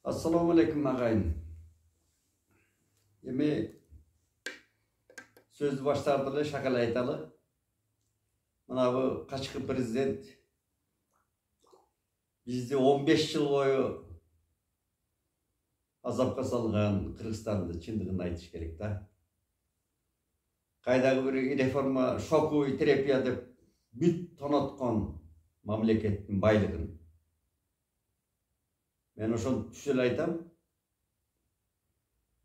Assalamu alaikum ağayın. Söz başlardılı, şakal aytalı. Mana bu kaçkı prezident bizde 15 yıl boyu azapka salgan Kırgızstan'da çındığını aytış gerek da. Kaydağı bir reforma, şoku, terapiya dep büt tonotkan mamleketin baylığın. Ben oşon tüşel aytam.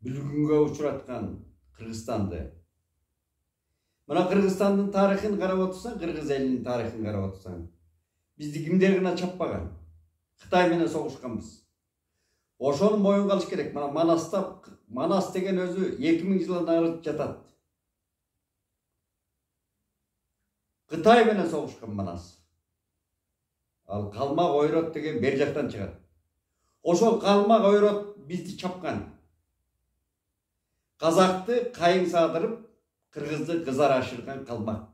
Bilgünge uçuratkan Kırgızstan'da. Mana Kırgızstan'ın tarihini qarab otursan, Kırgız elinin tarihini qarab otursan. Bizdi kimdegine çappagan. Xitay menen soğuşkanbız. Oşonun boyun kalış gerek. Mana Manas degen özü 2000 yıldan arı jatat. Xitay menen soğuşkan Manas. Al Kalmak Oyrot degen beri jaktan çıgar. Oşol Kalmak Oyrot bizdi çapkan. Kazaktı kayın sağdırıp Kırgızdı kızar aşırgan Kalmak.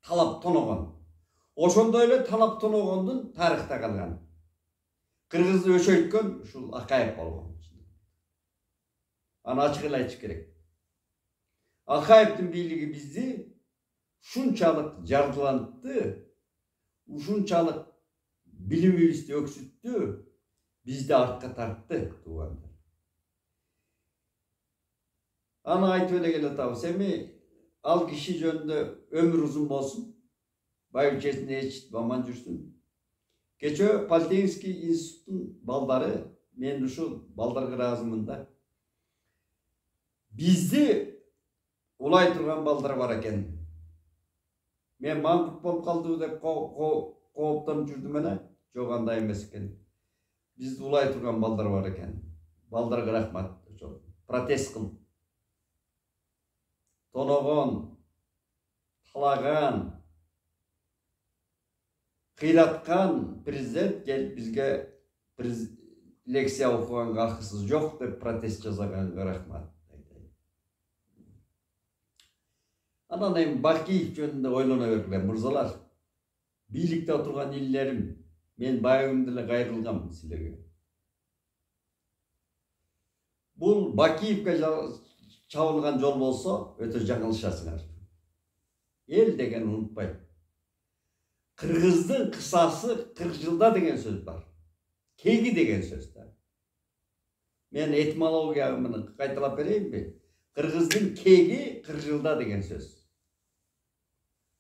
Talap tonogon. Oşonda öyle talap tonogondun tarihte kalgan. Kırgızdı öşöйткен şul Akayep bolgon. Ana açık aytış gerek. Akayep'tin biyligi bizdi şunçalık jardylandı. Uşunçalık bilimibizdi öksüttü. Bizde artka tarttı tuğanlar. Ana aytып öyle gele tavsemi al kişi jönünde ömür uzun bolsun. Bay ülkesinde hiç aman жүрсün. Geçö Политехник институттун балдары мен ушул балдар кыразымында bizdi улай турган балдар бар экен. Мен маңкут болуп калды деп кооптонуп жүрдүм эле. Жок андай эмес экен. Bizdi улай турган балдар бар экен. Балдарга рахмат. Ошол протест кылып тоногон, талаган, кыйраткан президент келип бизге лекция окуганга акысыз жок деп протест жасаганга рахмат. Анан эми Бакиев жөнүндө ойлоно бергиле мырзалар. Бийликте отурган иллерим, мен байыбымды эле кайрылгам силерге. Бул Бакиевге çağılgan жол болсо өтө жаңылышасыңар. Эл деген унутпайт. Кыргыздын кысасы 40 жылда деген сөз бар. Кеги деген сөз да. Мен этимологиямды кайталап берейинби? Кыргыздын кеги 40 жылда деген сөз.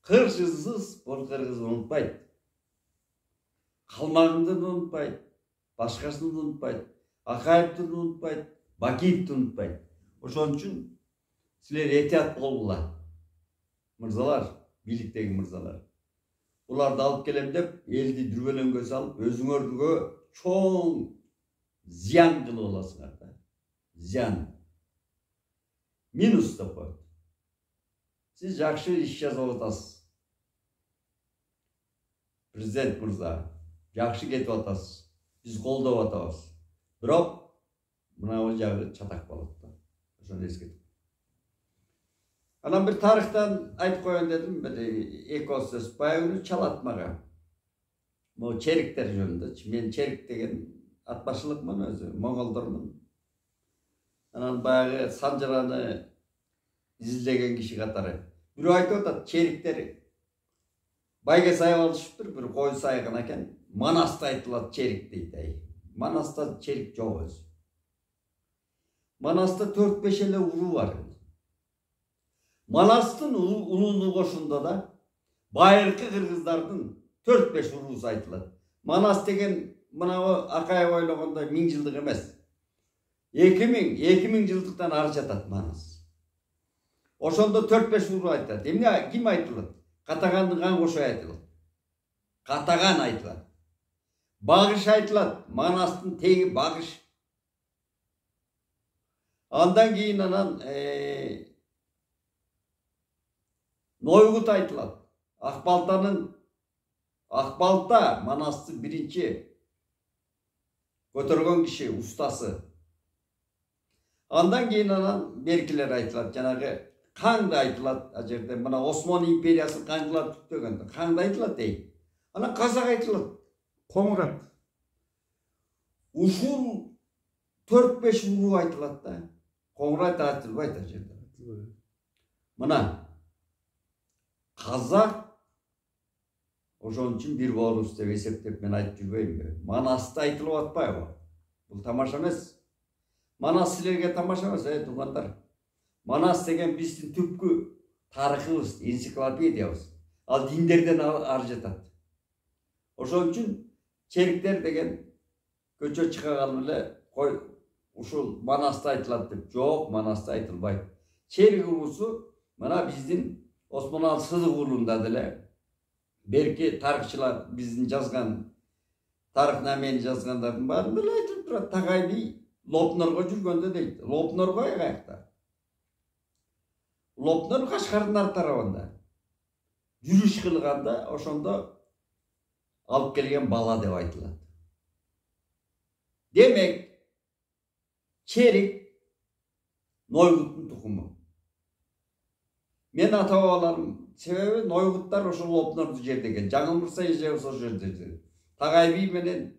40 жылсыз бул кыргыз унутпайт. Калмагыңды унутпайт, башкасын унутпайт, Акаевди унутпайт, Бакиевди унутпайт. Ошон үчүн силер этият болгула. Мырзалар, бийликтеги мырзалар. Буларды алып келем деп, элди дүрбөлөңгө салып, өзүңөргө чоң зыян кылып аласыңар да. Зыян. Минус деп коет. Сиз жакшы иш жасап атасыз. Президент мырза, жакшы кетип атасыз. Биз колдоп атабыз. Бирок мына жагы чатак болот да. Ошону эскертип. Анан бир тарыхтан айтып коеюн дедим, эко сөз баягы чалатмага. Могу чериктер жөнүндө. Мен черик деген атбашылыкмын өзү, моңголдормун. Анан баягы Санжараны изилдеген киши катары. Бирөө айтып атат, чериктер байга сайып алышыптыр, бир кой сайган экен. Манаста айтылат черик дейт. Манаста черик жок өзү. Manas'ta 4-5 ele ulu var. Manas'tın ululuğu koşunda da bayırkı Kırgızlardın 4-5 ulusu aytılar. Manas degen mına Akayev oylaganda 1000 yıllık emez. 2000 yıllıktan arı jatat Manas. Oşonda 4-5 ulu aytılar. Demine kim aytılar? Katagan'ın kan koşu aytılar. Katagan aytılar. Bağış aytılar. Manas'tın tegi bağış. Andan keyin anan Noygut aytılat. Akbalta Manas'tı birinci götürgen kişi, ustası. Andan keyin anan berkiler aytılat. Janagı Kang'da aytılat. Ajerde mana Osmanlı imperiyası Kang'lar tuttuğunda. Kang'da aytılat değil. Ana Kazak aytılat. Komurat. Uşul 4-5 uruk айтылат да. Қоңырат айтылбайт ар жерде. Мына қазақ ошон үчүн бир болуш деп эсептеп мен айтып жүрбөймүнбү? Манаста айтылып атпайбы? Бул тамаша эмес. Манас силерге тамаша эмес, туугандар. Манас деген биздин түпкү тарыхыбыз, энциклопедиябыз. Ал диндерден ар жатат. Ошон үчүн чериктер деген көчө чыга калып эле кой ушул Манаста айтылат деп. Жок, Манаста айтылбайт. Черик улусу мына биздин Осмоналы Сыдык уулунда деле берки тарыхчылар биздин жазган тарыхнамени жазгандардын баарында эле айтылып турат. Тагай би Лопнорго жүргөндө дейт. Лопнорго каякта? Лопнор Кашкардын арт тарабында. Жүрүш кылганда ошондо алып келген бала деп айтылат. Демек, черик Нойгуттун тукуму. Мен ата-бабаларым себеби Нойгуттар ошол Лопнорду жердеген. Жаңылмырса эжебиз ошол жерде. Тагай би менен.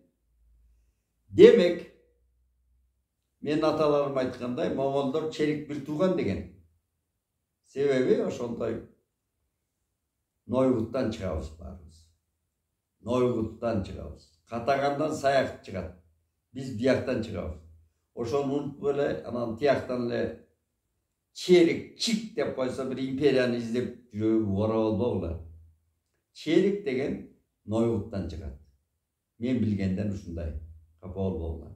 Демек, мен аталарым айткандай, моңолдор черик бир тууган деген. Себеби ошондой Нойгуттан чыгабыз баарыбыз. Нойгуттан чыгабыз. Катагандан Саяк чыгат. Биз бияктан чыгабыз. Ошону унутуп эле анан тияктан эле черик чик деп койсо бир империяны издеп жүрөбү ора болбогула. Черик деген Нойгуттан чыгат. Мен билгенден ушундай. Капа болбогула.